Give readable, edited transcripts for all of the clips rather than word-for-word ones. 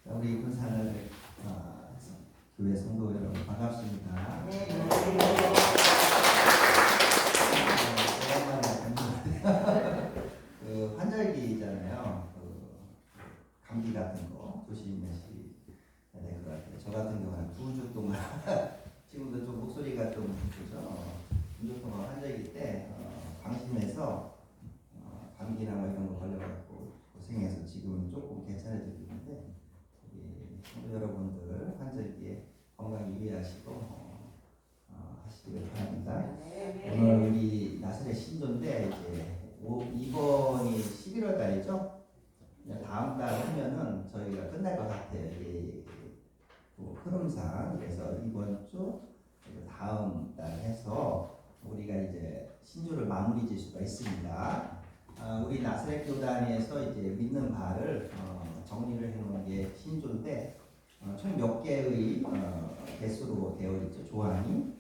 우리 군산을 교회 성도 여러분 반갑습니다. 네. 오랜만에 그 환절기잖아요. 감기 같은 거 조심하셔야 될 것 같아요. 저 같은 경우는 2주 동안 지금도 좀 목소리가 좀 그죠? 2주 동안 환절기 때 방심해서 감기나 뭐 이런 거 걸려갖고 고생해서 지금은 조금 괜찮아지고 있는데 우리 성도 여러분들 환절기에 건강 유의하시고 하시기를 바랍니다. 오늘 우리 나사렛 신조인데 이제 이번이 11월 달이죠. 다음 달 하면은 저희가 끝날 것 같아요. 이게 흐름상 그래서 이번 주 다음 달 해서 우리가 이제 신조를 마무리 질 수가 있습니다. 우리 나사렛 교단에서 이제 믿는 바를 정리를 해놓은 게 신조인데 총 몇 개의 개수로 되어 있죠. 조항이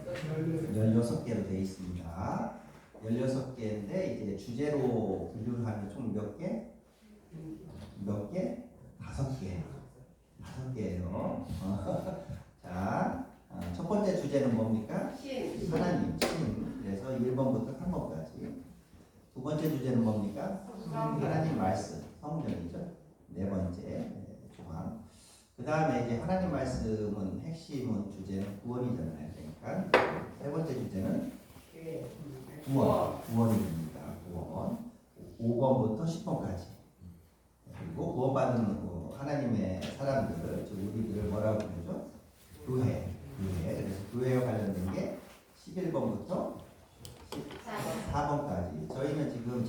16개로 되어 있습니다. 16개인데 이제 주제로 분류를 하면 총 몇 개? 몇 개? 5개. 5개예요. 자, 첫 번째 주제는 뭡니까? 하나님, 신. 그래서 1번부터 3번까지. 두 번째 주제는 뭡니까? 하나님 말씀, 성경이죠. 네 번째 조항. 그 다음에 이제 하나님 말씀은 핵심은 주제는 구원이잖아요. 그러니까 세 번째 주제는 구원입니다. 구원. 5번부터 10번까지. 그리고 구원받은 하나님의 사람들을, 즉 우리들을 뭐라고 부르죠? 교회. 그래서 교회와 관련된 게 11번부터 14번까지. 저희는 지금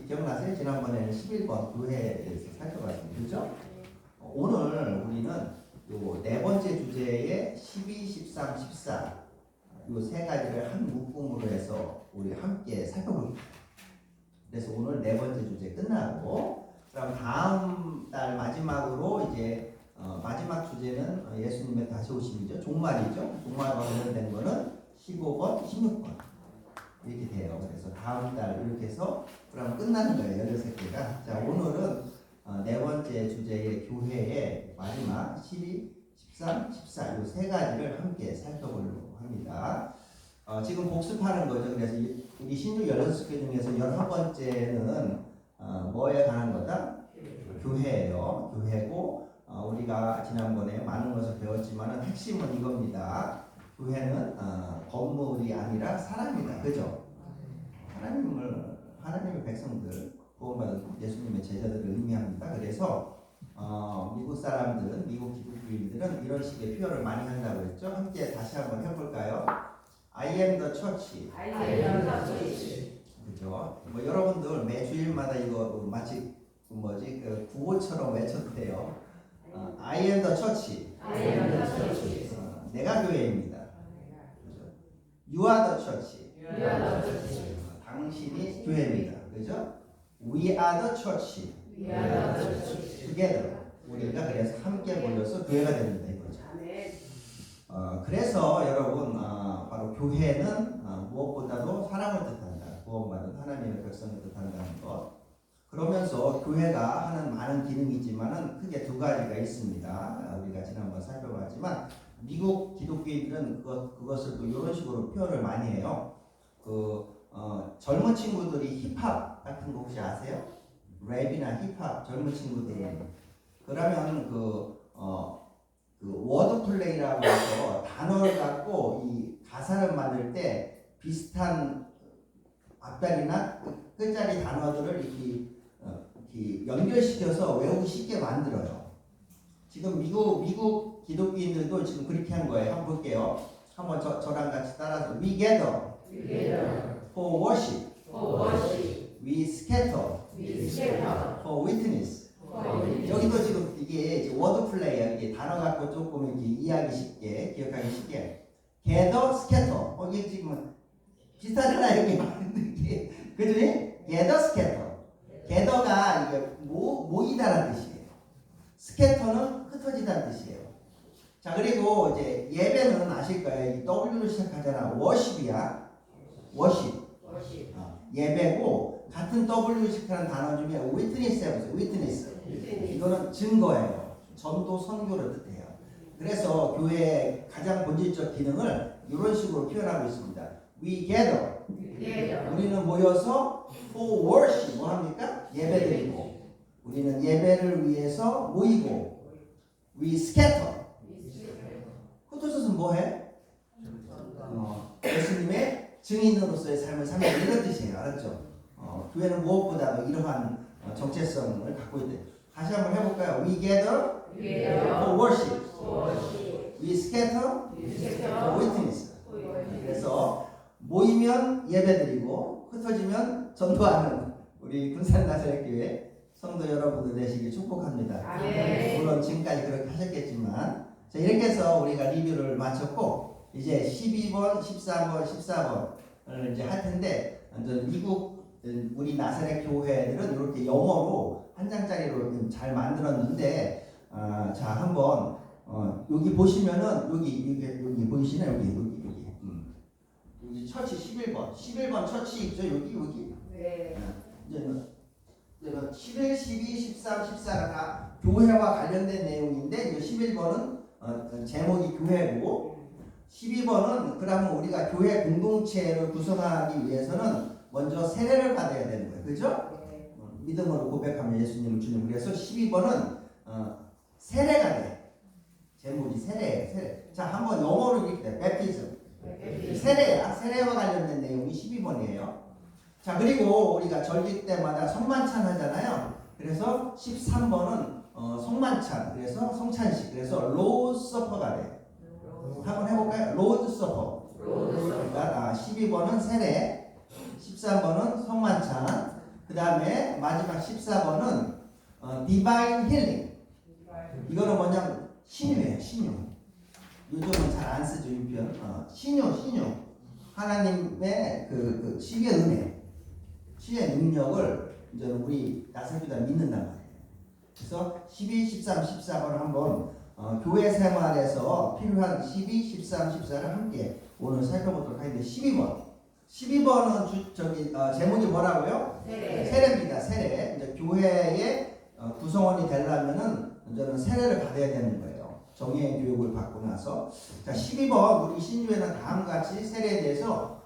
기억나세요? 지난번에는 11번 교회에 대해서 살펴봤습니다. 그렇죠? 오늘 우리는 요 네 번째 주제의 12, 13, 14 요 세 가지를 한 묶음으로 해서 우리 함께 살펴볼게요. 그래서 오늘 네 번째 주제 끝나고 그럼 다음 달 마지막으로 이제 마지막 주제는 예수님의 다시 오심이죠. 종말이죠. 종말과 관련된 거는 15번, 16번 이렇게 돼요. 그래서 다음 달 이렇게 해서 그럼 끝나는 거예요. 16개가. 자, 오늘은 네 번째 주제의 교회의 마지막 12, 13, 14 이 세 가지를 함께 살펴보려고 합니다. 지금 복습하는 거죠. 그래서 우리 신조 16개 중에서 11번째는 뭐에 관한 거다? 교회예요. 교회고 우리가 지난번에 많은 것을 배웠지만 핵심은 이겁니다. 교회는 건물이 아니라 사람이다. 그죠? 하나님의 백성들, 구원받은 예수님의 제자들을 의미합니다. 그래서 미국 사람들은, 미국 기독교인들은 이런 식의 표현을 많이 한다고 했죠. 함께 다시 한번 해볼까요? I am the church. 그죠? 뭐 여러분들 매주일마다 이거 마치 구호처럼 외쳐도 돼요. I am the church. 내가 교회입니다. 그죠? You are the church. 당신이 교회입니다. 그죠? We are the church. Together. 우리가 그래서 함께 모여서 교회가 됩니다. 이거죠. 그래서 여러분 바로 교회는 무엇보다도 사랑을 뜻한다. 구원받은 하나님의 백성을 뜻한다는 것. 그러면서 교회가 하는 많은 기능이 있지만은 크게 두 가지가 있습니다. 우리가 지난번 살펴봤지만 미국 기독교인들은 그것을 또 이런 식으로 표현을 많이 해요. 젊은 친구들이 힙합 같은 거 혹시 아세요? 랩이나 힙합 젊은 친구들은 그러면 워드 플레이라고 해서 단어를 갖고 이 가사를 만들 때 비슷한 앞자리나 끝자리 단어들을 이렇게 연결시켜서 외우기 쉽게 만들어요. 지금 미국 기독교인들도 지금 그렇게 한 거예요. 한번 볼게요. 한번 저랑 같이 따라서 We gather for worship. We scatter for witness. 여기도 지금 이게 워드 플레이야. 이게 단어 갖고 조금 이렇게 이해하기 쉽게, 기억하기 쉽게. gather, scatter. 이게 지금 비슷하잖아. 이렇게 말하는 게. 그지? gather, scatter. gather가 이게 모이다라는 뜻이에요. scatter는 흩어지다는 뜻이에요. 자, 그리고 이제 예배는 아실 거예요. 이 W로 시작하잖아. worship이야. worship. 예배고 같은 W로 시작하는 단어 중에 witness 해보세요. witness. 이거는 증거예요. 전도 선교를 뜻해요. 그래서 교회의 가장 본질적 기능을 이런 식으로 표현하고 있습니다. We gather. 우리는 모여서 for worship. 뭐 합니까? 예배드리고. 우리는 예배를 위해서 모이고. We scatter. 흩어져서 뭐해? 예수님의 증인으로서의 삶을 살면 이런 뜻이에요. 알았죠? 교회는 무엇보다도 이러한 정체성을 갖고 있대. 다시 한번 해볼까요? We gather for worship. We scatter for witness. 그래서 모이면 예배드리고 흩어지면 전도하는 우리 군산 나사렛교회 성도 여러분들 되시길 축복합니다. 물론 지금까지 그렇게 하셨겠지만 자, 이렇게 해서 우리가 리뷰를 마쳤고 이제 12번, 13번, 14번을 이제 할 텐데 미국 우리 나사렛 교회들은 이렇게 영어로 한 장짜리로 잘 만들었는데 자 한번 여기 보시면은 여기 보이시나요? 여기 처치 11번 처치 있죠? 여기 네. 이제는 11, 12, 13, 14가 다 교회와 관련된 내용인데 이제 11번은 제목이 교회고 12번은 그러면 우리가 교회 공동체를 구성하기 위해서는 먼저 세례를 받아야 되는 거예요. 그죠? 네. 믿음으로 고백하면 예수님을 주님. 그래서 12번은 세례가 돼. 제목이 세례. 자, 한번 영어로 읽을게요. 베프티즘. 세례야. 세례와 관련된 내용이 12번이에요. 자, 그리고 우리가 절기 때마다 성만찬 하잖아요. 그래서 13번은 성만찬. 그래서 성찬식. 그래서 로드 서퍼가 돼. 한번 해볼까요? 로드 서퍼. 그러니까 12번은 세례, 13번은 성만찬, 그 다음에 마지막 14번은 디바인 힐링. 이거는 뭐냐면 신유예요. 신유. 요즘은 잘 안 쓰죠, 이 표현. 신유. 하나님의 그 신의 은혜, 신의 능력을 이제 우리 나사교가 믿는단 말이에요. 그래서 12, 13, 14번을 한번 교회 생활에서 필요한 12, 13, 14를 함께 오늘 살펴보도록 하는데 12번은 제목이 뭐라고요? 세례입니다. 세례. 이제 교회의 구성원이 되려면은 저는 세례를 받아야 되는 거예요. 정예인 교육을 받고 나서. 자, 12번 우리 신주에는 다음과 같이 세례에 대해서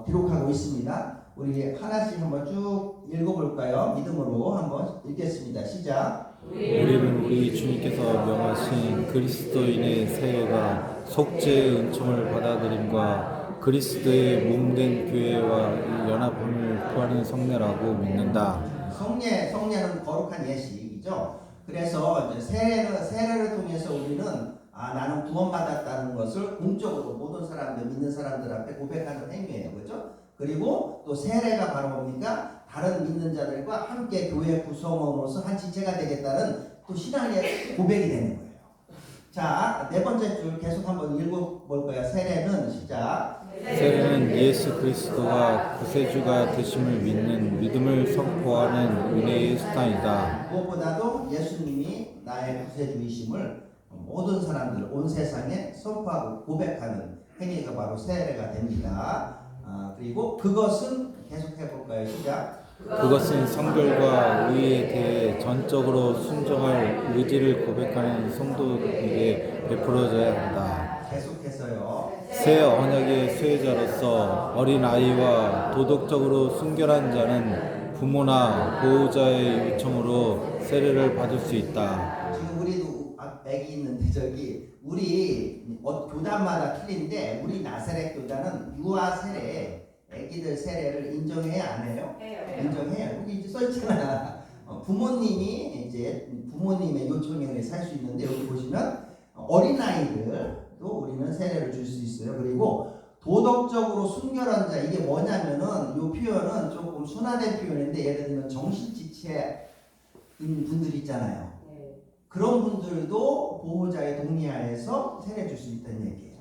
기록하고 있습니다. 우리 하나씩 한번 쭉 읽어볼까요? 믿음으로 한번 읽겠습니다. 시작. 우리는 우리 주님께서 명하신 그리스도인의 세례가 속죄의 은총을 받아들임과 그리스도의 몸된 교회와 연합함을 구하는 성례라고 믿는다. 성례는 거룩한 예식이죠. 그래서 이제 세례를 통해서 우리는 나는 구원받았다는 것을 공적으로 모든 사람들, 믿는 사람들 앞에 고백하는 행위예요. 그렇죠? 그리고 또 세례가 바로 뭡니까? 다른 믿는 자들과 함께 교회 구성원으로서 한 지체가 되겠다는 또 신앙의 고백이 되는 거예요. 자, 네 번째 줄 계속 한번 읽어볼 거예요. 세례는 시작. 세례는 예수 그리스도가 구세주가 되심을 믿는 믿음을 선포하는 은혜의 수단이다. 무엇보다도 예수님이 나의 구세주이심을 모든 사람들, 온 세상에 선포하고 고백하는 행위가 바로 세례가 됩니다. 그리고 그것은 계속 해볼까요? 시작. 그것은 성결과 의에 대해 전적으로 순종할 의지를 고백하는 성도에게 베풀어져야 한다. 계속해서요. 새 언약의 수혜자로서 어린아이와 도덕적으로 순결한 자는 부모나 보호자의 요청으로 세례를 받을 수 있다. 지금 우리도 애기 있는데 우리 교단마다 틀린데 우리 나사렛 교단은 유아 세례, 애기들 세례를 인정해야 안 해요? 인정해요. 여기 이제 써있잖아. 부모님의 요청에 의해 살 수 있는데 여기 보시면 어린아이들도 우리는 세례를 줄 수 있어요. 그리고 도덕적으로 순결한 자, 이게 뭐냐면은 이 표현은 조금 순화된 표현인데 예를 들면 정신지체인 분들 있잖아요. 그런 분들도 보호자의 동의하에서 세례 줄 수 있다는 얘기예요.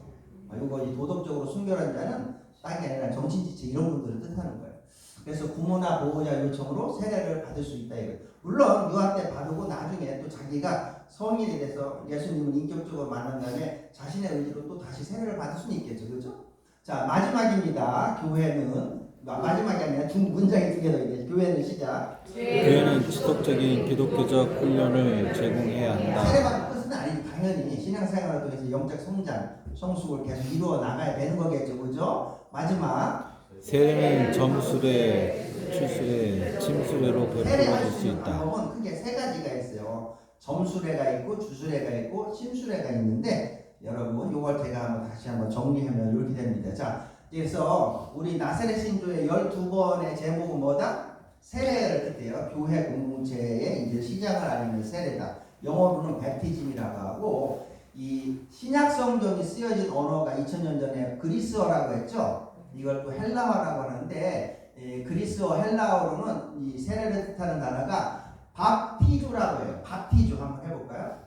이거 도덕적으로 순결한 자는 딴 게 아니라 정신지체 이런 분들을 뜻하는 거예요. 그래서 부모나 보호자 요청으로 세례를 받을 수 있다 이거예요. 물론 유아 때 받고 나중에 또 자기가 성인이 돼서 예수님을 인격적으로 만난 다음에 자신의 의지로 또 다시 세례를 받을 수는 있겠죠. 그렇죠? 자, 마지막입니다. 교회는 마지막이 아니라 중 문장이 두 개 더 있겠죠. 교회는 시작. 교회는 지속적인 기독교적 훈련을 제공해야 한다. 세례만 끝은 아니고 당연히 신앙생활을 통해서 영적 성장, 성숙을 계속 이루어 나가야 되는 거겠죠, 그죠? 마지막 세례는 점수례, 추수례, 침수례로 세례할 베풀어질 수 수 있는 있다. 방법은 크게 세 가지가 있어요. 점수례가 있고 주수례가 있고 침수례가 있는데 여러분 요걸 제가 다시 한번 정리하면 이렇게 됩니다. 자, 그래서 우리 나사렛 신조의 12번의 제목은 뭐다? 세례를 뜻해요. 교회 공동체의 이제 시작을 알리는 세례다. 영어로는 베티즘이라고 하고 이 신약 성경이 쓰여진 언어가 2000년 전에 그리스어라고 했죠. 이걸 또 헬라어라고 하는데 그리스어 헬라어로는 이 세례를 뜻하는 단어가 밥티주라고 해요. 밥티주 한번 해볼까요?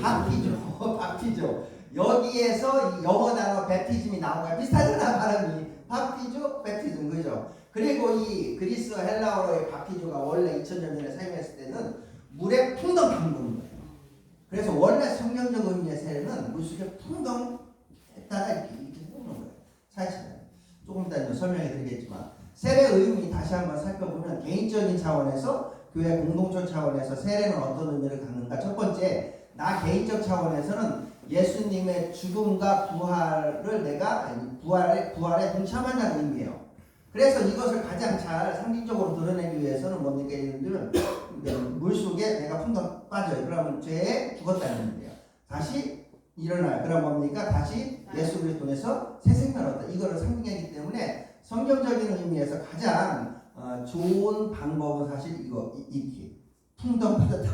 밥티주, 밥티주. 여기에서 이 영어 단어 베티즘이 나오고요. 비슷하잖아 발음이. 밥티주, 베티즘 그죠? 그리고 이 그리스어 헬라어로의 밥티주가 원래 2000년 전에 사용했을 때는 물에 풍덩 담그는 거예요. 그래서 원래 성경적 의미의 세례는 물속에 풍덩 했다가 이렇게 붓는 거예요. 사실 조금 이따 설명해 드리겠지만 세례 의미 다시 한번 살펴보면 개인적인 차원에서 교회 공동체 차원에서 세례는 어떤 의미를 갖는가. 첫 번째, 나 개인적 차원에서는 예수님의 죽음과 부활을 내가 부활에 동참한다는 의미예요. 그래서 이것을 가장 잘 상징적으로 드러내기 위해서는 뭡니까? 예를 들면 물속에 내가 풍덩 빠져요. 그러면 죄에 죽었다는 의미예요. 다시 일어나요. 그럼 뭡니까? 다시 예수 그리스도 통해서 새 생명을 얻다. 이거를 상징하기 때문에 성경적인 의미에서 가장 좋은 방법은 사실 이거 익히 풍덩 빠졌다.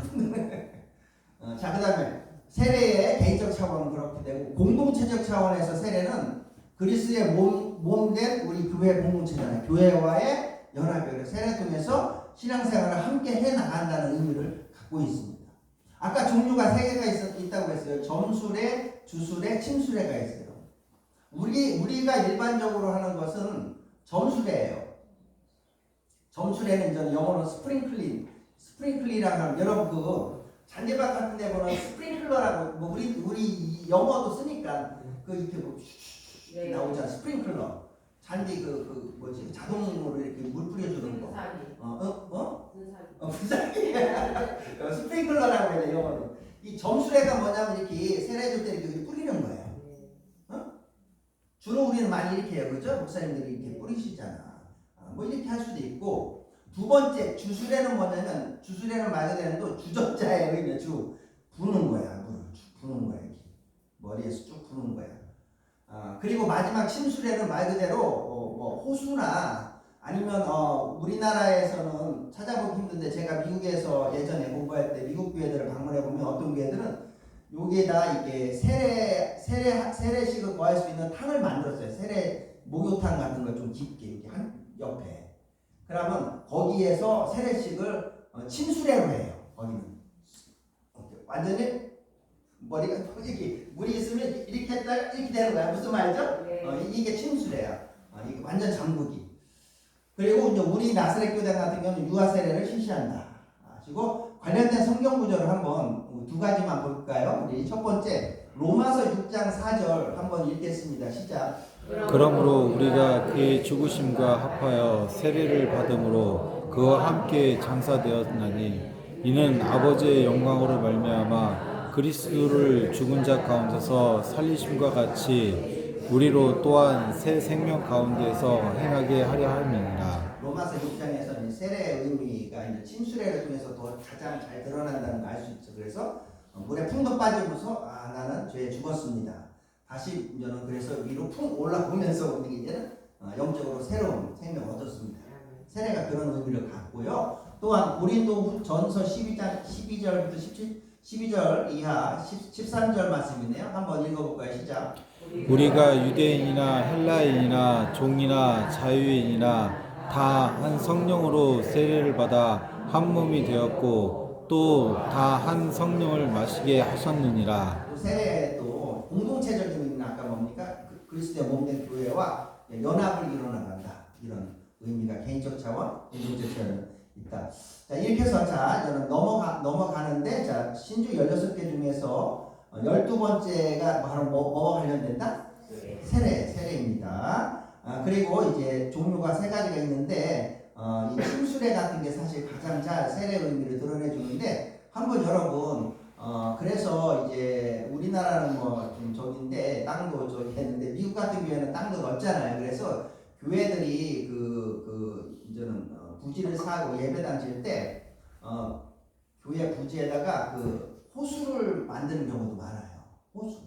자, 그 다음에 세례의 개인적 차원은 그렇게 되고 공동체적 차원에서 세례는 그리스도의 몸된 우리 교회 공동체잖아요. 교회와의 연합을 세례 통해서 신앙생활을 함께 해나간다는 의미를 갖고 있습니다. 아까 종류가 세 개가 있다고 했어요. 점수례, 주수례, 침수례가 있어요. 우리가 일반적으로 하는 것은 점수례예요. 점수례는 저는 영어로 스프링클리라고 하면 여러분 그 잔디밭 같은 데 보면 스프링클러라고 뭐 우리 영어도 쓰니까 그 이렇게 뭐 나오잖아. 스프링클러. 잔디 그 뭐지 자동으로 이렇게 물 뿌려주는 거. 분사기. 스프링클러라고 해야 돼 영어로. 이 점수례가 뭐냐면 이렇게 세례 줄 때 이렇게 뿌리는 거예요. 주로 우리는 많이 이렇게 해요, 그죠? 목사님들이 이렇게 뿌리시잖아. 뭐 이렇게 할 수도 있고. 두 번째 주수례는 뭐냐면 주수례는 말 그대로 주전자의 의미야. 부는 거야. 물을 부는 거야. 이렇게 머리에서 쭉 부는 거야. 그리고 마지막 침수례는 말 그대로 뭐 호수나 아니면 우리나라에서는 찾아보기 힘든데 제가 미국에서 예전에 공부할 때 미국 교회들을 방문해 보면 어떤 교회들은 여기에다 이게 세례식을 거할 수 있는 탕을 만들었어요. 세례 목욕탕 같은 걸 좀 깊게 이렇게 한 옆에. 그러면 거기에서 세례식을 침수례로 해요. 거기는 완전히 머리가 이렇게 물이 있으면 이렇게 했다가 이렇게 되는 거야. 무슨 말이죠? 이게 침수례야. 이게 완전 잠그기. 그리고 이제 우리 나사렛 교단 같은 경우는 유아 세례를 실시한다. 그리고 관련된 성경 구절을 한번 두 가지만 볼까요? 우리 첫 번째 로마서 6장 4절 한번 읽겠습니다. 시작. 그러므로 우리가 그의 죽으심과 합하여 세례를 받음으로 그와 함께 장사되었나니 이는 아버지의 영광으로 말미암아 그리스도를 죽은 자 가운데서 살리심과 같이 우리로 또한 새 생명 가운데서 행하게 하려 함이니라. 로마서 6장에서는 세례의 의미가 이제 침수례를 통해서 더 가장 잘 드러난다는 걸 알 수 있죠. 그래서 물에 풍덩 빠지면서 나는 죄에 죽었습니다. 다시 이제는 그래서 위로 풍 올라오면서 우리 이제는 영적으로 새로운 생명을 얻었습니다. 세례가 그런 의미를 갖고요. 또한 고린도전서 12장 12절부터 12절 이하 13절 말씀이네요. 한번 읽어볼까요? 시작. 우리가 유대인이나 헬라인이나 종이나 자유인이나 다 한 성령으로 세례를 받아 한 몸이 되었고 또 다 한 성령을 마시게 하셨느니라. 세례도 공동체적인 의미는 아까 뭡니까? 그리스도의 몸된 교회와 연합을 이뤄나간다. 이런 의미가 개인적 차원, 공동체 차원은 있다. 자, 이렇게 해서 저는 넘어가는데 자, 신주 16개 중에서 12번째가 바로 뭐와 관련된다? 세례입니다. 그리고 이제 종류가 세 가지가 있는데 이 침수례 같은 게 사실 가장 잘 세례 의미를 드러내 주는데 한번 여러분 그래서 이제 우리나라는 뭐 좀 저기인데 땅도 저기 했는데 미국 같은 경우에는 땅도 넓잖아요. 그래서 교회들이 이제는 부지를 사고 예배당 지을 때 교회 부지에다가 그 호수를 만드는 경우도 많아요. 호수.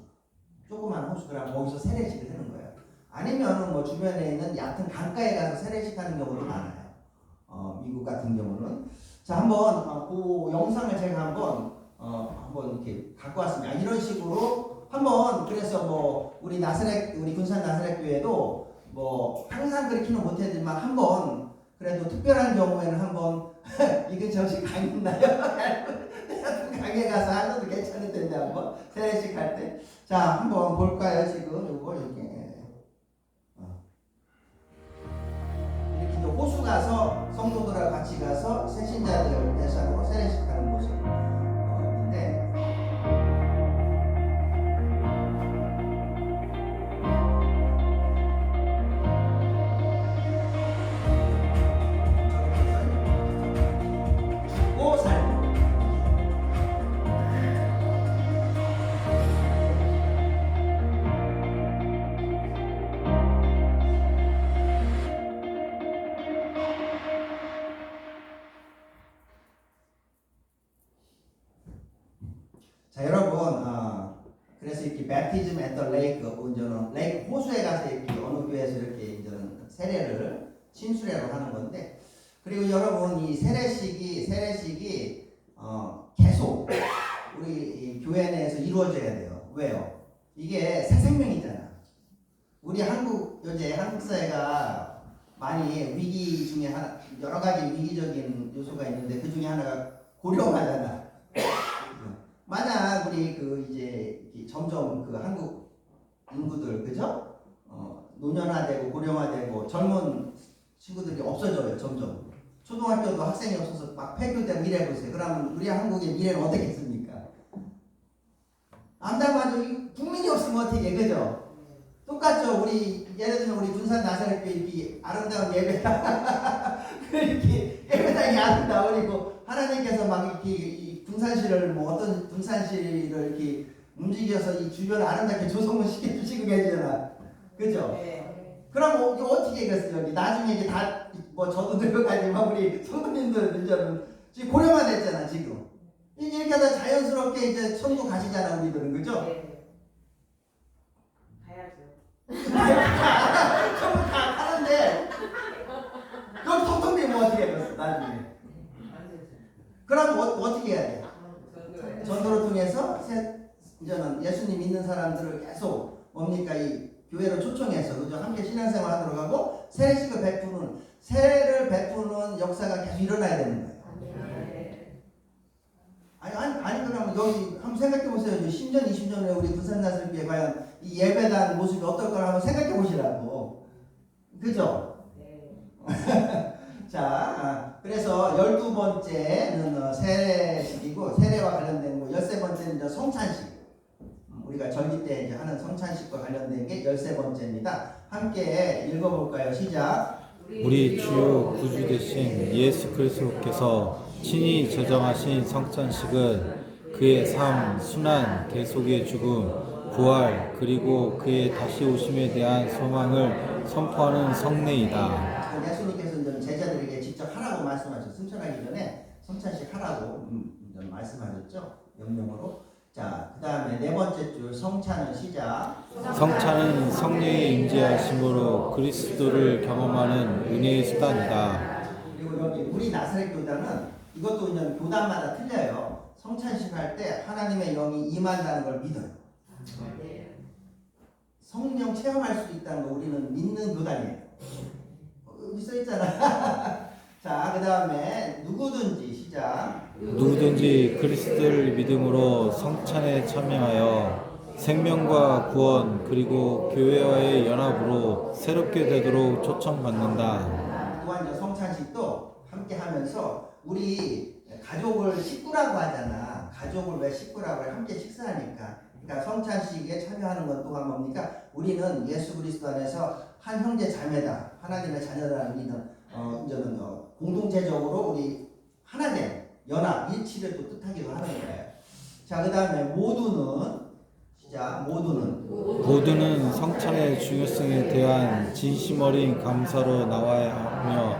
조그만 호수. 그럼 거기서 세례식을 하는 거예요. 아니면은 뭐 주변에 있는 얕은 강가에 가서 세례식 하는 경우도 많아요. 미국 같은 경우는. 자, 한번 그 영상을 제가 한번 이렇게 갖고 왔습니다. 이런 식으로 한번 그래서 뭐 우리 군산 나사렛 교회도 뭐 항상 그렇게는 못했지만 한번 그래도 특별한 경우에는 한번 이건 정식 강의 있나요? 강에 가서 하셔도 괜찮을 텐데 한번 세례식 할 때. 자, 한번 볼까요? 지금 요거 이렇게 이제 호수 가서 성도들하고 같이 가서 새신자들 대상으로 세례식 하는 모습인데. 자, 여러분, 그래서 이렇게 baptism at the lake, 이제는 레이크 호수에 가서 이렇게 어느 교회에서 이렇게 이제는 세례를 침수례로 하는 건데, 그리고 여러분 이 세례식이 계속 우리 이 교회 내에서 이루어져야 돼요. 왜요? 이게 새 생명이잖아. 우리 한국 사회가 많이 위기 중에 하나, 여러 가지 위기적인 요소가 있는데 그 중에 하나가 고령화잖아. 만약 우리 이제 점점 한국 인구들 그죠? 노년화되고 고령화되고 젊은 친구들이 없어져요. 점점 초등학교도 학생이 없어서 막 폐교되고 이래 보세요. 그러면 우리 한국의 미래는 어떻겠습니까? 암담하죠. 국민이 없으면 어떻게 그죠? 똑같죠. 우리 예를 들면 우리 군산 나사렛 교회 이렇게 아름다운 예배당 이렇게 예배당이 아름다우고 하나님께서 막 이렇게 등산실을 어떤 등산실을 이렇게 움직여서 이 주변을 아름답게 조성을 시켜주시고 계시잖아. 그죠? 네. 그럼 이거 어떻게 했겠어요? 여기 나중에 이제 다 저도 늙어가지만 우리 성도님들 이제는 지금 고령화 됐잖아 지금. 이렇게 하다 자연스럽게 이제 천국 가시잖아 우리들은 그죠? 네. 가야죠. 천국 다 가는데 여기 텅텅 비면 어떻게 해겠어 나중에? 그럼 어떻게 해야 돼? 전도를 통해서 이제는 예수님 믿는 사람들을 계속 뭡니까 이 교회로 초청해서 그죠 함께 신앙생활 하도록 하고 세례를 베푸는 역사가 계속 일어나야 되는 거예요. 아니 그러면 여기 한번 생각해 보세요. 10년 20년 후에 우리 군산 나사렛교회 과연 이 예배당 모습이 어떨 거라 한번 생각해 보시라고. 그죠? 자, 그래서 12번째는 세례식이고 세례와 관련된 거 13번째는 이제 성찬식. 우리가 절기 때 이제 하는 성찬식과 관련된 게 13번째입니다. 함께 읽어볼까요? 시작. 우리 주요 구주 되신 예수 그리스도께서 친히 제정하신 성찬식은 그의 삶, 순환, 계속의 죽음, 부활, 그리고 그의 다시 오심에 대한 소망을 선포하는 성례이다. 예수님께서 제자들에게 직접 하라고 말씀하셨죠. 승천하기 전에 성찬식 하라고 말씀하셨죠. 명령으로. 자, 그 다음에 네 번째 줄 성찬은 시작. 성찬은 성령의 임재하심으로 그리스도를 경험하는 은혜의 수단이다. 그리고 여기 우리 나사렛 교단은 이것도 이제 교단마다 틀려요. 성찬식 할 때 하나님의 영이 임한다는 걸 믿어요. 성령 체험할 수 있다는 거 우리는 믿는 교단이에요. 여기 써 있잖아. 자, 그 다음에 누구든지 시작. 누구든지 그리스도를 믿음으로 성찬에 참여하여 생명과 구원 그리고 교회와의 연합으로 새롭게 되도록 초청받는다. 또한 이제 성찬식도 함께 하면서 우리 가족을 식구라고 하잖아. 가족을 왜 식구라고 해? 함께 식사하니까. 그러니까 성찬식에 참여하는 건 또한 뭡니까? 우리는 예수 그리스도 안에서 한 형제 자매다. 하나님의 자녀라는 이는 이제는 공동체적으로 우리 하나된 연합 일치를 또 뜻하기도 하는 거예요. 자, 그 다음에 모두는 시작. 모두는 성찬의 중요성에 대한 진심 어린 감사로 나와야 하며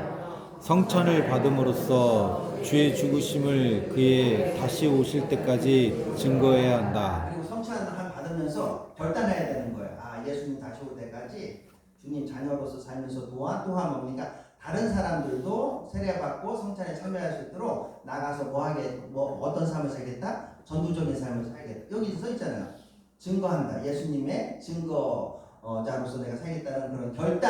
성찬을 받음으로써 주의 죽으심을 그의 다시 오실 때까지 증거해야 한다. 그리고 성찬을 받으면서 결단해야 되는 거예요. 아, 예수님 다시 올 때까지 주님 자녀로서 살면서 또한 뭡니까? 다른 사람들도 세례받고 성찬에 참여할 수 있도록 나가서 어떤 삶을 살겠다? 전도적인 삶을 살겠다. 여기 써 있잖아요. 증거한다. 예수님의 증거자로서 내가 살겠다는 그런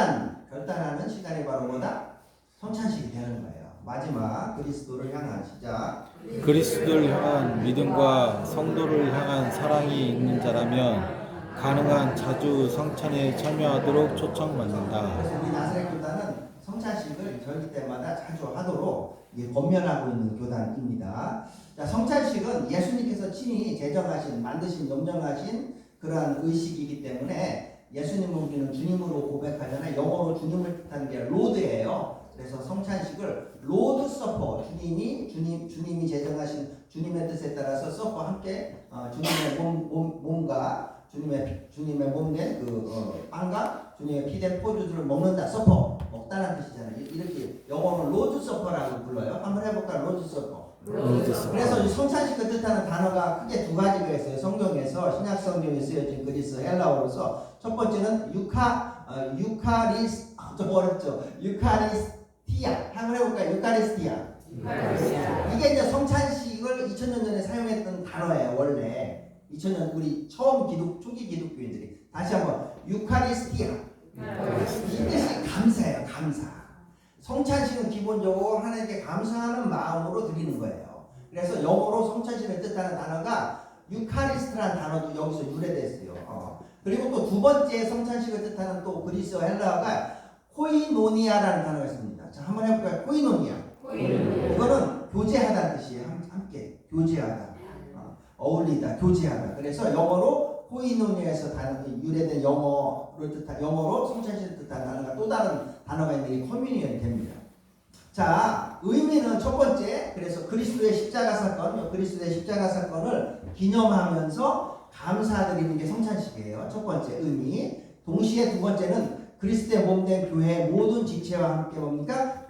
결단하는 시간이 바로 뭐다? 성찬식이 되는 거예요. 마지막 그리스도를 향한 시작. 그리스도를 향한 믿음과 성도를 향한 사랑이 있는 자라면 가능한 자주 성찬에 참여하도록 초청받는다. 그래서 우리 나사렛 교단은 성찬식을 절기 때마다 자주 하도록 권면하고 있는 교단입니다. 자, 성찬식은 예수님께서 친히 만드신, 염정하신 그러한 의식이기 때문에 예수님을 우리는 주님으로 고백하잖아요. 영어로 주님을 뜻하는 게 로드예요. 그래서 성찬식을 로드 서퍼, 주님이 제정하신 주님의 뜻에 따라서 서퍼 함께 주님의 몸과 주님의 몸된 빵과 주님의 피된 포도주를 먹는다. 서퍼 먹다는 뜻이잖아요. 이렇게 영어로 로드 서퍼라고 불러요. 한번 해볼까? 로드 서퍼. 그래서 이 성찬식을 뜻하는 단어가 크게 두 가지가 있어요. 성경에서 신약 성경에 쓰여진 그리스 헬라어로서 첫 번째는 유카리스티아. 한번 해볼까요? 유카리스티아. 이게 이제 성찬식을 2000년 전에 사용했던 단어예요. 원래 2000년 우리 초기 기독교인들이 다시 한번 유카리스티아. 이 뜻이 감사예요. 감사. 성찬식은 기본적으로 하나님께 감사하는 마음으로 드리는 거예요. 그래서 영어로 성찬식을 뜻하는 단어가 유카리스트라는 단어도 여기서 유래됐어요. 그리고 또 두 번째 성찬식을 뜻하는 또 그리스어 헬라어가 코이노니아라는 단어가 있습니다. 자, 한번 해볼까요? 코이노니아. 이거는 교제하다는 뜻이에요. 함께 교제하다, 어울리다, 교제하다. 그래서 영어로 코이노니아에서 유래된 영어로 성찬식을 뜻하는 단어가 또 다른 단어가 있는 게 커뮤니언이 됩니다. 자, 의미는 첫 번째, 그래서 그리스도의 십자가 사건을 기념하면서 감사드리는 게 성찬식이에요. 첫 번째 의미. 동시에 두 번째는 그리스도의 몸된 교회의 모든 지체와 함께 뭡니까?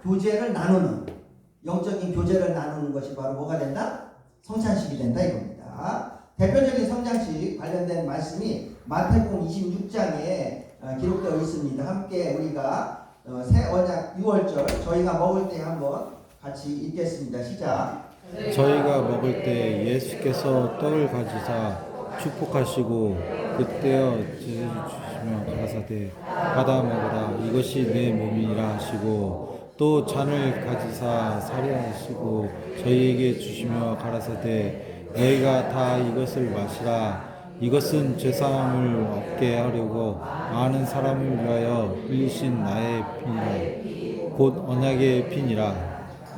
영적인 교제를 나누는 것이 바로 뭐가 된다? 성찬식이 된다 이겁니다. 대표적인 성찬식 관련된 말씀이 마태복음 26장에 기록되어 있습니다. 함께 우리가 새 언약 6월절 저희가 먹을 때 한번 같이 읽겠습니다. 시작. 저희가 먹을 때 예수께서 떡을 가지사 축복하시고 그때어 주시며 가라사대 받아 먹으라 이것이 내 몸이라 하시고 또 잔을 가지사 사려하시고 저희에게 주시며 가라사대 너희가 다 이것을 마시라 이것은 죄사함을 얻게 하려고 많은 사람을 위하여 흘리신 나의 피니라 곧 언약의 피니라.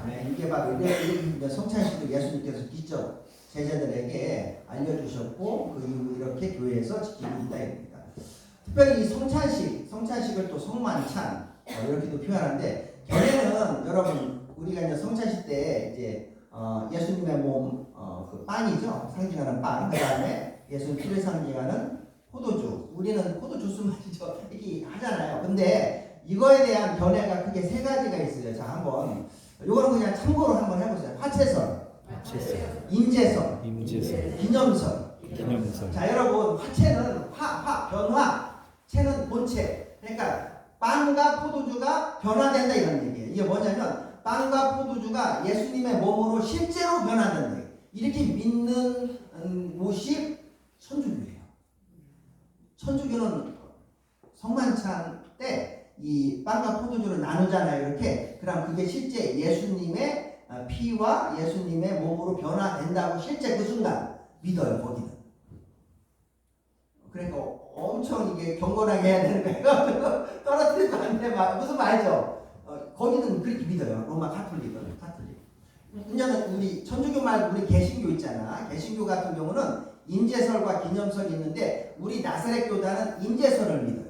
네, 이게 바로 이제 성찬식을 예수님께서 직접 제자들에게 알려주셨고 그 이후 이렇게 교회에서 지키고 있다 입니다. 특별히 이 성찬식을 또 성만찬 이렇게도 표현하는데 전에는 여러분 우리가 이제 성찬식 때 이제 예수님의 몸 그 빵이죠, 상징하는 빵. 그 다음에 예수님 피를 상징하는 포도주. 우리는 포도주스 마시죠 이렇게 하잖아요. 근데 이거에 대한 견해가 크게 세 가지가 있어요. 자, 한번 이거는 그냥 참고로 한번 해보세요. 화채선, 임재선, 기념선. 자, 여러분 화채는 변화, 채는 본체. 그러니까 빵과 포도주가 변화된다 이런 얘기예요. 이게 뭐냐면 빵과 포도주가 예수님의 몸으로 실제로 변화된다. 이렇게 믿는 곳이 천주교예요. 천주교는 성만찬 때 이 빵과 포도주를 나누잖아요. 이렇게. 그럼 그게 실제 예수님의 피와 예수님의 몸으로 변화된다고 실제 그 순간 믿어요. 거기는. 그러니까 엄청 이게 경건하게 해야 되는 거예요. 떨어뜨리면 안 돼. 무슨 말이죠? 거기는 그렇게 믿어요. 로마 카톨릭은. 왜냐면 우리 천주교 말고 우리 개신교 있잖아. 개신교 같은 경우는 임재설과 기념설이 있는데 우리 나사렛 교단은 임재설을 믿어요.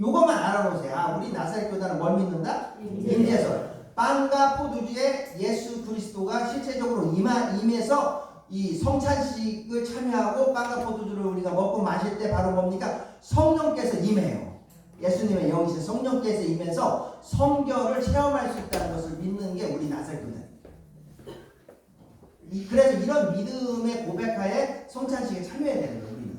요것만 알아보세요. 우리 나사렛 교단은 뭘 믿는다? 임재설. 빵과 포도주에 예수 그리스도가 실제적으로 임해서 이 성찬식을 참여하고 빵과 포도주를 우리가 먹고 마실 때 바로 뭡니까? 성령께서 임해요. 예수님의 영이신 성령께서 임해서 성결을 체험할 수 있다는 것을 믿는 게 우리 나사렛교단입니다. 그래서 이런 믿음의 고백하에 성찬식에 참여해야 되는 거예요. 우리는.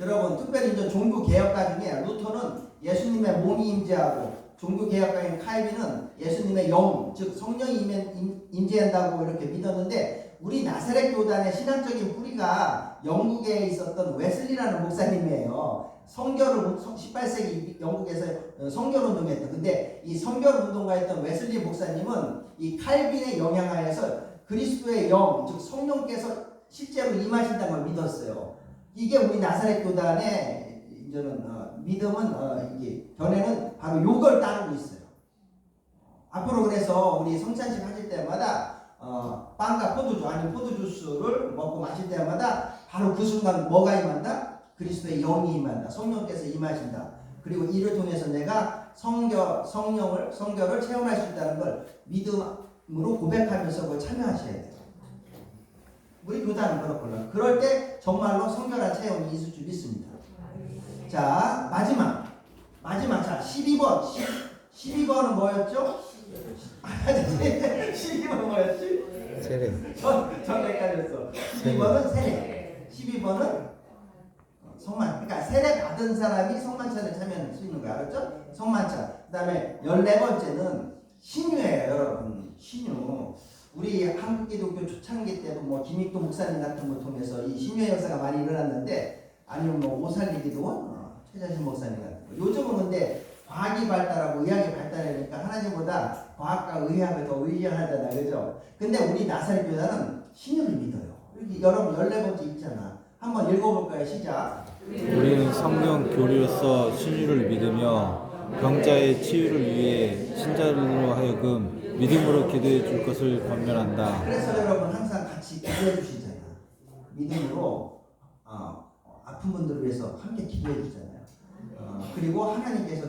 여러분 특별히 이제 종교개혁가 중에 루터는 예수님의 몸이 임재하고 종교개혁가인 칼빈은 예수님의 영, 즉 성령이 임재한다고 이렇게 믿었는데 우리 나사렛 교단의 신앙적인 뿌리가 영국에 있었던 웨슬리라는 목사님이에요. 성결을 18세기 영국에서 성결운동을 했던. 근데 이 성결운동가였던 웨슬리 목사님은 이 칼빈의 영향하에서 그리스도의 영, 즉 성령께서 실제로 임하신다는 걸 믿었어요. 이게 우리 나사렛 교단의 이제는 믿음은 이게 견해는 바로 요걸 따르고 있어요. 앞으로 그래서 우리 성찬식 하실 때마다 빵과 포도주 아니면 포도주스를 먹고 마실 때마다 바로 그 순간 뭐가 임한다? 그리스도의 영이 임한다. 성령께서 임하신다. 그리고 이를 통해서 내가 성결을 체험할 수 있다는 걸 믿음으로 고백하면서 그걸 참여하셔야 돼요. 우리 교단은 그렇구나. 그럴 때 정말로 성결한 체험이 있을 줄 믿습니다. 자, 마지막 자 12번 12번은 뭐였죠? 12번 뭐였지? 세례. 전 헷갈렸어. 12번은 세례. 12번은 성만. 그러니까 세례 받은 사람이 성만찬에 참여할 수 있는 거 알았죠? 성만찬. 그다음에 14번째는 신유예요, 여러분. 신유. 우리 한국기독교 초창기 때도 뭐 김익도 목사님 같은 걸 통해서 이 신유의 역사가 많이 일어났는데 아니면 뭐 오살리기도 최자신 목사님 같은 거. 요즘은 근데 과학이 발달하고 의학이 발달하니까 하나님보다 과학과 의학을 더 의존하잖아, 그죠? 근데 우리 나사렛 교단은 신유를 믿어요. 여기 여러분 14번째 있잖아. 한번 읽어볼까요? 시작. 우리는 성경 교리로서 신유를 믿으며 병자의 치유를 위해 신자들로 하여금 믿음으로 기도해 줄 것을 권면한다. 그래서 여러분 항상 같이 기도해 주시잖아요. 믿음으로 아픈 분들을 위해서 함께 기도해 주잖아요. 그리고 하나님께서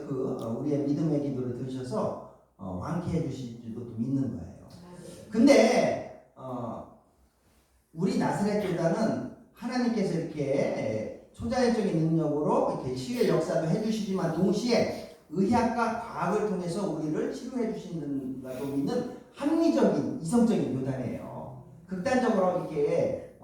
우리의 믿음의 기도를 들으셔서 완쾌해 주실 줄도 또 믿는 거예요. 근데 우리 나사렛 교단은 하나님께서 이렇게 초자연적인 능력으로 이렇게 치유의 역사도 해주시지만 동시에 의학과 과학을 통해서 우리를 치료해 주신다고 믿는 합리적인 이성적인 교단이에요. 극단적으로 이렇게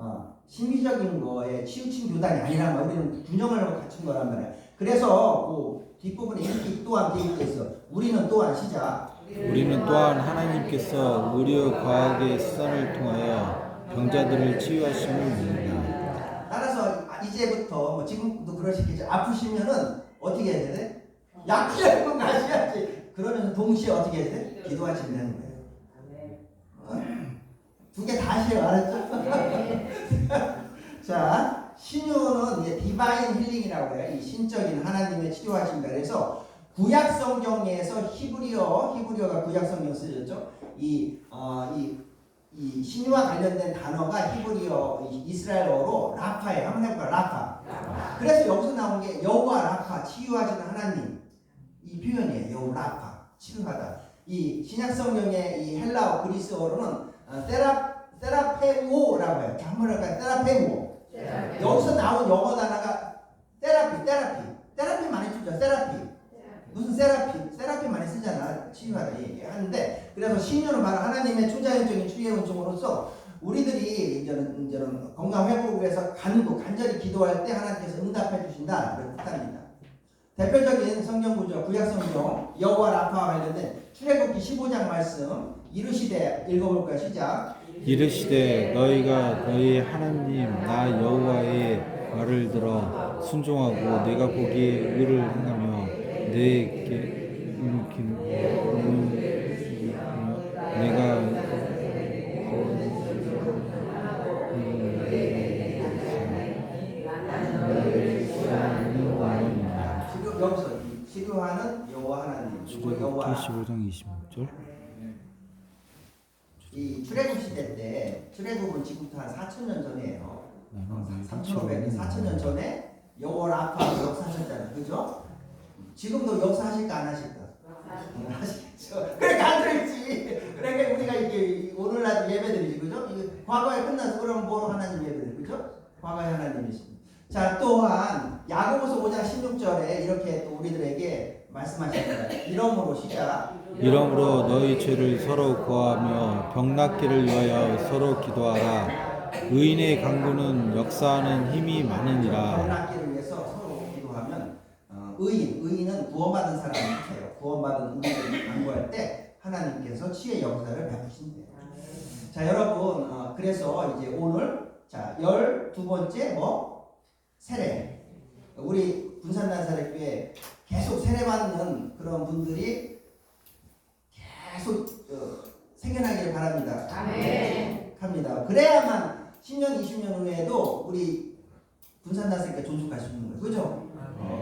심리적인 거에 치우친 교단이 아니란 말이에요. 우리는 균형을 갖춘 거란 말이에요. 그래서 그 뒷부분에 이렇게 또한 되어 있어. 우리는 또한 시작. 우리는 또한 하나님께서 의료 과학의 수단을 통하여 병자들을 치유하심을 믿는다. 따라서 이제부터 뭐 지금도 그러시겠죠. 아프시면은 어떻게 해야 돼? 약주약국 가셔야지. 그러면서 동시에 어떻게 해야 돼? 기도하시면 되는 거예요. 두 개 다시 알았죠? 자, 신유는 이제 디바인 힐링이라고 해요. 이 신적인 하나님의 치료하신다. 그래서 구약 성경에서 히브리어가 구약 성경 쓰였죠. 이 신유와 관련된 단어가 히브리어 이스라엘어로 라파예요. 한번 해볼까요? 라파. 그래서 여기서 나온 게 여호와 라파, 치유하시는 하나님. 이 표현이에요. 여호와 라파, 치유하다. 이 신약 성경의 이 헬라어 그리스어로는 테라페우라고 해요. 한번 해볼까요? 테라페우. 여기서 나온 영어 단어가 테라피 많이 쓰죠. 무슨 세라피 많이 쓰잖아. 치유하다 얘기하는데, 그래서 신유는 바로 하나님의 초자연적인 치유의 은총으로서 우리들이 이제는 건강 회복을 위해서 간절히 기도할 때 하나님께서 응답해 주신다. 이렇게 뜻합니다. 대표적인 성경 구조 구약 성경 여호와 라파와 관련된 출애굽기 15장 말씀 이르시되 읽어볼까요? 시작. 이르시되 너희가 너희 하나님 나 여호와의 말을 들어 순종하고 내가 보기에 의를 행하며 내게 내가 여기서 치료하는 여호와 하나님. 출애굽기 15장 26절. 이 출애굽 시대 때 출애굽은 지금부터 한 4,000년 전이에요. 3,500년, 4,000년 전에 여호와 라파가 역사하셨잖아요. 그죠? 지금도 역사하실까 안 하실까? 하시겠죠. 그러니까 안 들었지. 그러니까 우리가 이게 오늘날 예배드리지, 그죠? 이게 과거에 끝나서 그러면 뭐로 하나님 예배드리, 그죠? 과거의 하나님이십니다. 자, 또한 야고보서 5장 16절에 이렇게 또 우리들에게 말씀하십니다. 이러므로 시작. 이러므로 너희 죄를 서로 구하며 병 낫기를 위하여 서로 기도하라. 의인의 강구는 역사하는 힘이 많으니라. 병낫기를 위해서 서로 기도하면 의인은 구원받은 사람이에요. 구원받은 우리를 강구할 때 하나님께서 치유의 역사를 베푸신대요. 자, 여러분, 그래서 이제 오늘 자 12번째 세례. 우리 군산단사례교회 계속 세례받는 그런 분들이 계속 생겨나기를 바랍니다. 아멘. 합니다. 그래야만 10년, 20년 후에도 우리 군산단사교회 존속할 수 있는 거예요. 그죠?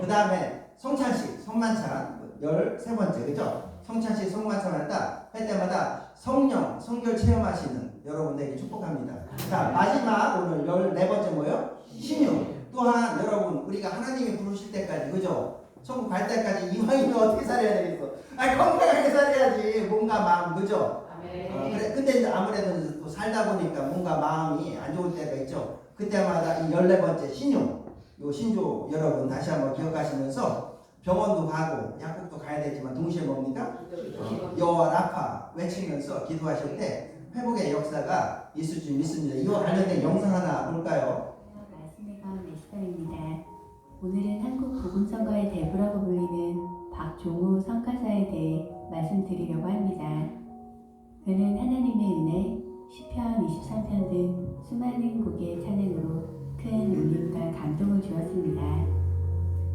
그 다음에 성찬식, 성만찬 13번째, 그죠? 성찬식, 성만찬 할 때마다 성령, 성결 체험하시는 여러분들에게 축복합니다. 자, 마지막 오늘 14번째 뭐예요? 신유. 또한 여러분 우리가 하나님이 부르실 때까지, 그죠? 천국 갈 때까지 이왕이면 어떻게 살아야 되겠어? 건강하게 살아야지. 몸과 마음, 그죠? 그래. 근데 이제 아무래도 또 살다 보니까 몸과 마음이 안 좋을 때가 있죠. 그때마다 이 14번째 신유, 요 신조 여러분 다시 한번 기억하시면서 병원도 가고 약국도 가야 되지만 동시에 뭡니까? 여호와 라파 외치면서 기도하실 때 회복의 역사가 있을 줄 믿습니다. 이와 관련된 영상 하나 볼까요? 말씀의 가운 메시터입니다. 오늘은 한국 복음성가의 대부라고 불리는 박종우 성가사에 대해 말씀드리려고 합니다. 그는 하나님의 은혜, 시편 23편 등 수많은 곡의 찬양으로 큰 울림과 감동을 주었습니다.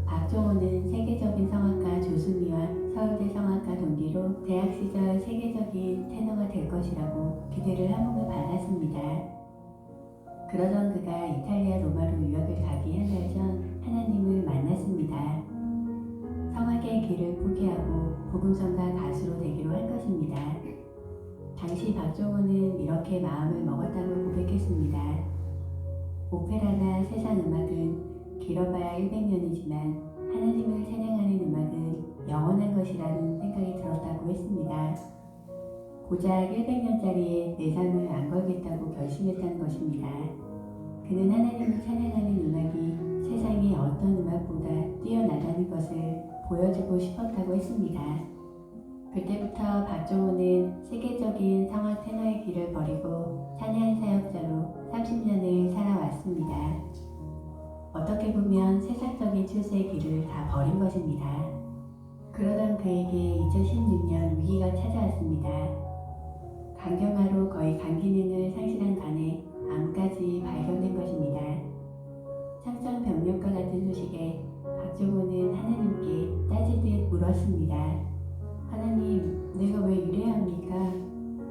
박종호는 세계적인 성악가 조수미와 서울대 성악가 동기로 대학 시절 세계적인 테너가 될 것이라고 기대를 한몸에 받았습니다. 그러던 그가 이탈리아 로마로 유학을 가기 한 달 전 하나님을 만났습니다. 성악의 길을 포기하고 복음성가 가수로 되기로 한 것입니다. 당시 박종호는 이렇게 마음을 먹었다고 고백했습니다. 오페라나 세상 음악은 길어봐야 100년이지만 하나님을 찬양하는 음악은 영원한 것이라는 생각이 들었다고 했습니다. 고작 100년짜리에 내 삶을 안 걸겠다고 결심했다는 것입니다. 그는 하나님을 찬양하는 음악이 세상의 어떤 음악보다 뛰어나다는 것을 보여주고 싶었다고 했습니다. 그때부터 박종호는 세계적인 성악 테너의 길을 버리고 찬양 사역자로 30년을 살아왔습니다. 어떻게 보면 세상적인 출세의 길을 다 버린 것입니다. 그러던 그에게 2016년 위기가 찾아왔습니다. 간경화로 거의 간 기능을 상실한 간에 암까지 발견된 것입니다. 창천병력과 같은 소식에 박종호는 하나님께 따지듯 물었습니다. 하나님, 내가 왜 이래야 합니까?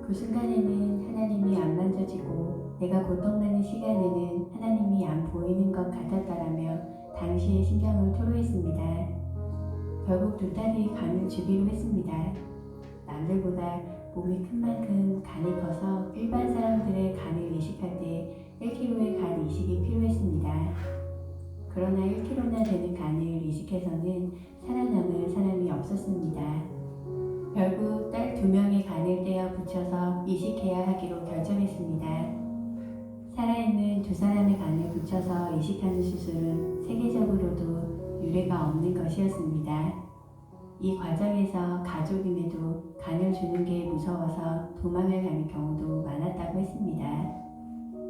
그 순간에는 하나님이 안 만져지고 내가 고통받는 시간에는 하나님이 안 보이는 것 같았다라며 당시의 심정을 토로했습니다. 결국 두 딸이 간을 주기로 했습니다. 남들보다 몸이 큰 만큼 간이 커서 일반 사람들의 간을 이식할 때 1kg의 간 이식이 필요했습니다. 그러나 1kg나 되는 간을 이식해서는 살아남을 사람이 없었습니다. 결국 딸 2명의 간을 떼어 붙여서 이식해야 하기로 결정했습니다. 살아있는 2사람의 간을 붙여서 이식하는 수술은 세계적으로도 유례가 없는 것이었습니다. 이 과정에서 가족임에도 간을 주는 게 무서워서 도망을 가는 경우도 많았다고 했습니다.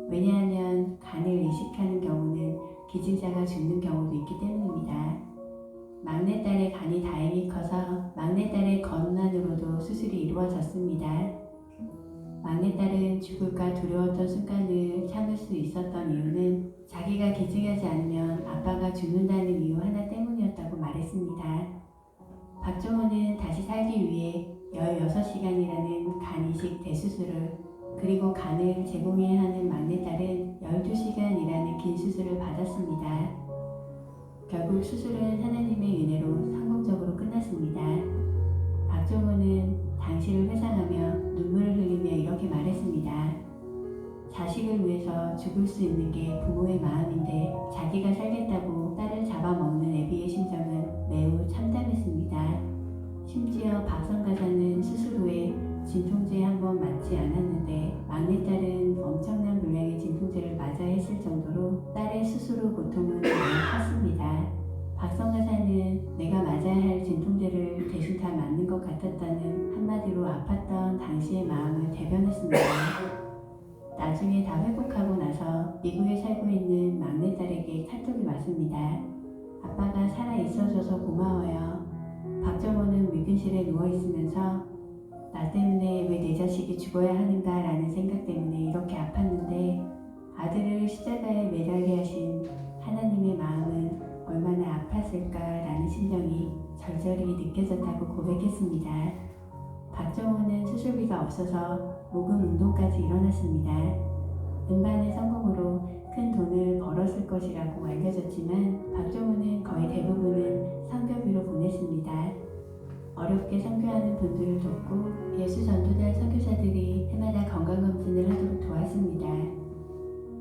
왜냐하면 간을 이식하는 경우는 기증자가 죽는 경우도 있기 때문입니다. 막내딸의 간이 다행히 커서 막내딸의 건난으로도 수술이 이루어졌습니다. 막내딸은 죽을까 두려웠던 순간을 참을 수 있었던 이유는 자기가 기증하지 않으면 아빠가 죽는다는 이유 하나 때문이었다고 말했습니다. 박종호는 다시 살기 위해 16시간이라는 간 이식 대수술을, 그리고 간을 제공해야 하는 막내딸은 12시간이라는 긴 수술을 받았습니다. 결국 수술은 하나님의 은혜로 성공적으로 끝났습니다. 박종호는 당시를 회상하며 눈물을 흘리며 이렇게 말했습니다. 자식을 위해서 죽을 수 있는 게 부모의 마음인데 자기가 살겠다고 딸을 잡아먹는 애비의 심정은 매우 참담했습니다. 심지어 박성가사는 수술 후에 진통제 한 번 맞지 않았는데 막내딸은 엄청난 분량의 진통제를 맞아야 했을 정도로 딸의 수술 후 고통은 많이 컸습니다. 박성가사는 내가 맞아야 할 진통제를 대신 다 맞는 것 같았다는 한마디로 아팠던 당시의 마음을 대변했습니다. 나중에 다 회복하고 나서 미국에 살고 있는 막내딸에게 카톡이 왔습니다. 아빠가 살아 있어줘서 고마워요. 박정호는 위근실에 누워있으면서 나 때문에 왜 내 자식이 죽어야 하는가 라는 생각 때문에 이렇게 아팠는데 아들을 십자가에 매달게 하신 하나님의 마음은 얼마나 아팠을까 라는 심정이 절절히 느껴졌다고 고백했습니다. 박정호는 수술비가 없어서 모금 운동까지 일어났습니다. 음반의 성공으로 큰 돈을 벌었을 것이라고 알려졌지만 박정호는 거의 대부분은 선교비로 보냈습니다. 어렵게 선교하는 분들을 돕고 예수 전도단 선교사들이 해마다 건강검진을 하도록 도왔습니다.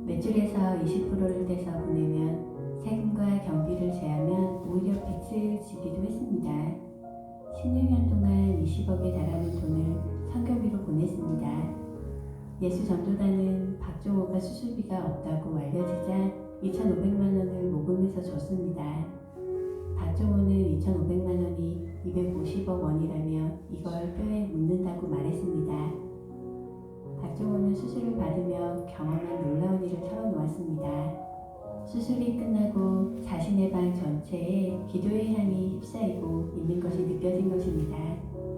매출에서 20%를 떼서 보내면 세금과 경비를 제하면 오히려 빚을 지기도 했습니다. 16년 동안 20억에 달하는 돈을 선교비로 보냈습니다. 예수 전도단은 박종호가 수술비가 없다고 알려지자 2,500만 원을 모금해서 줬습니다. 박종호는 2,500만 원이 250억 원이라며 이걸 뼈에 묻는다고 말했습니다. 박종호는 수술을 받으며 경험한 놀라운 일을 털어놓았습니다. 수술이 끝나고 자신의 방 전체에 기도의 향이 휩싸이고 있는 것이 느껴진 것입니다.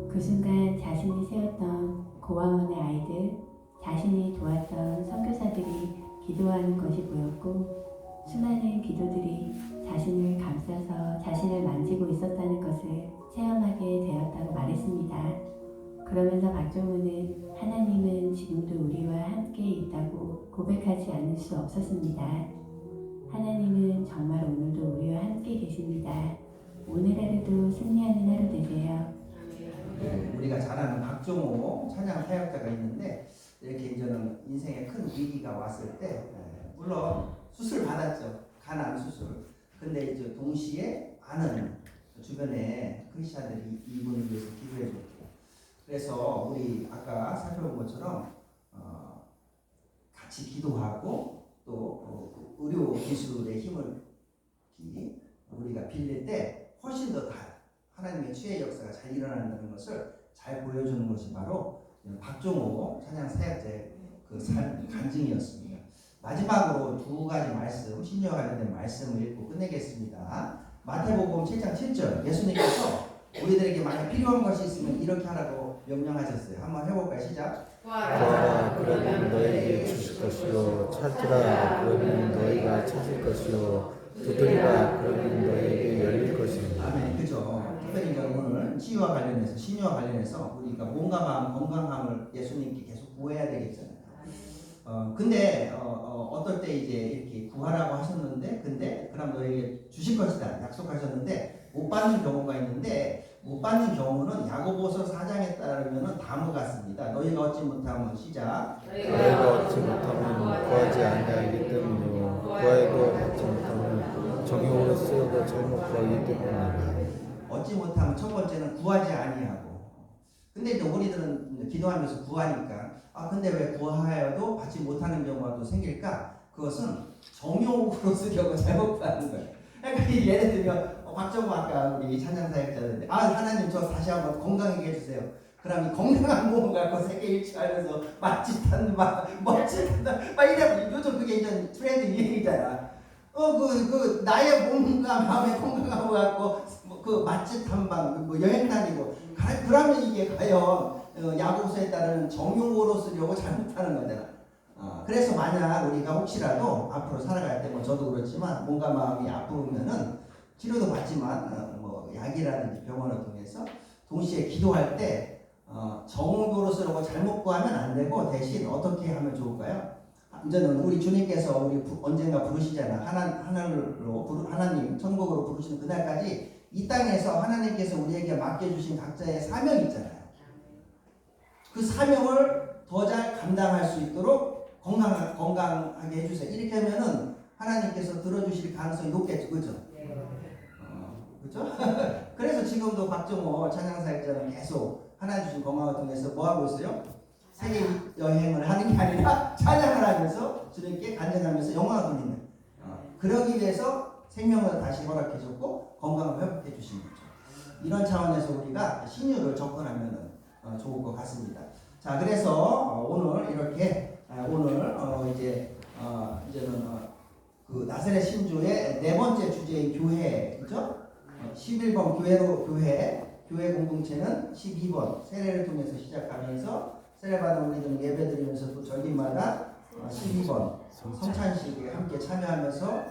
그 순간 자신이 세웠던 고아원의 아이들, 자신이 도왔던 선교사들이 기도하는 것이 보였고 수많은 기도들이 자신을 감싸서 자신을 만지고 있었다는 것을 체험하게 되었다고 말했습니다. 그러면서 박종호는 하나님은 지금도 우리와 함께 있다고 고백하지 않을 수 없었습니다. 하나님은 정말 오늘도 우리와 함께 계십니다. 오늘 하루도 승리하는 하루 되세요. 우리가 잘 아는 박종호 찬양 사역자가 있는데 이렇게 이제는 인생에 큰 위기가 왔을 때 물론 수술 받았죠. 간암 수술. 근데 이제 동시에 많은 주변에 크리스찬들이 이분을 위해서 기도해 줬고 그래서 우리 아까 살펴본 것처럼 같이 기도하고 또 의료 기술의 힘을 우리가 빌릴 때 훨씬 더 하나님의 치유의 역사가 잘 일어난다는 것을 잘 보여주는 것이 바로 박종호 찬양 사역자의 그 삶 간증이었습니다. 마지막으로 두 가지 말씀, 신유와 관련된 말씀을 읽고 끝내겠습니다. 마태복음 7장 7절 예수님께서 우리들에게 만약 필요한 것이 있으면 이렇게 하라고 명령하셨어요. 한번 해볼까요? 시작. 구하라 그러면 너에게 주실 것이요 찾으라 그러면 너희가 찾을 것이요 두드리라 그러면 너에게 열릴 것입니다. 아멘. 그죠. 특별히 오늘 치유와 관련해서 신유와 관련해서 우리가 몸과 마음 건강함을 예수님께 계속 구해야 되겠잖아요. 근데 어떨 때 이제 이렇게 구하라고 하셨는데 근데 그럼 너에게 주실 것이다 약속하셨는데 못 받는 경우가 있는데 못 받는 경우는 야고보서 4장에 따르면 다음과 같습니다. 너희가 얻지 못하면 시작. 너희가 얻지 못하면 구하지 아니하기 때문이요 구하여도 받지 못하면 정욕으로 쓰여도 잘못 구하기 때문이라. 얻지 못하면 첫 번째는 구하지 아니하고. 근데 이제 우리들은 기도하면서 구하니까 근데 왜 구하여도 받지 못하는 경우가 또 생길까? 그것은 정욕으로 쓰려고 잘못 구하는 거예요. 그러니까 예를 들면 박정호 아까 우리 찬양사역자인데 하나님 저 다시 한번 건강하게 해주세요. 그럼 이 건강한 몸을 갖고 세계 일주하면서 맛짓한 멋짓한 이래 요즘 그게 이제 트렌드 유행이잖아. 나의 몸과 마음의 건강함을 갖고 그 맛집 탐방 여행 다니고 그러면 이게 과연 야고보서에 따르는 정욕으로 쓰려고 잘못하는 거잖아. 그래서 만약 우리가 혹시라도 앞으로 살아갈 때 저도 그렇지만 몸과 마음이 아프면은 치료도 받지만 약이라든지 병원을 통해서 동시에 기도할 때 정욕으로 쓰려고 잘못 구하면 안 되고 대신 어떻게 하면 좋을까요? 이제는 우리 주님께서 우리 언젠가 부르시잖아. 하나님 천국으로 부르시는 그날까지 이 땅에서 하나님께서 우리에게 맡겨주신 각자의 사명이 있잖아요. 그 사명을 더 잘 감당할 수 있도록 건강하게 해주세요. 이렇게 하면은 하나님께서 들어주실 가능성이 높겠죠, 그죠? 그렇죠? 그래서 지금도 박정호 찬양사역자는 계속 하나님 주신 건강을 통해서 뭐 하고 있어요? 세계 여행을 하는 게 아니라 찬양을 하면서 주님께 간증하면서 영광을 돌리는. 그러기 위해서 생명을 다시 허락해 줬고 건강을 회복해 주신 거죠. 이런 차원에서 우리가 신유를 접근하면 좋을 것 같습니다. 자, 그래서 오늘 이렇게 오늘 이제는 그 나사렛 신조의 네 번째 주제인 교회죠. 11번 교회 공동체는 12번 세례를 통해서 시작하면서 세례받은 우리들은 예배드리면서 또 절기마다 12번 성찬식에 함께 참여하면서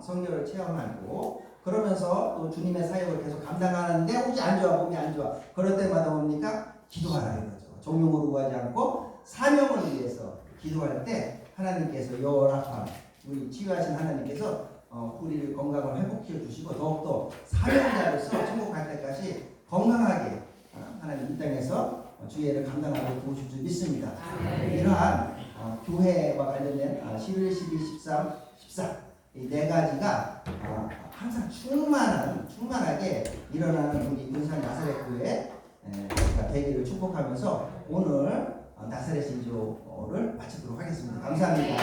성령을 체험하고 그러면서 또 주님의 사역을 계속 감당하는데 혹시 안 좋아 몸이 안 좋아 그럴 때마다 뭡니까? 기도하라 이거죠. 종용으로 구하지 않고 사명을 위해서 기도할 때 하나님께서 여호라파 우리 치유하신 하나님께서 우리를 건강을 회복시켜 주시고 더욱더 사명자로서 천국 갈 때까지 건강하게 하나님 이 땅에서 주의를 감당하고 도우실 줄 믿습니다. 이러한 교회와 관련된 11, 12, 13, 14 이 네 가지가 항상 충만하게 일어나는 우리 군산 나사렛 교회 되기를 축복하면서 오늘 나사렛 신조를 마치도록 하겠습니다. 감사합니다.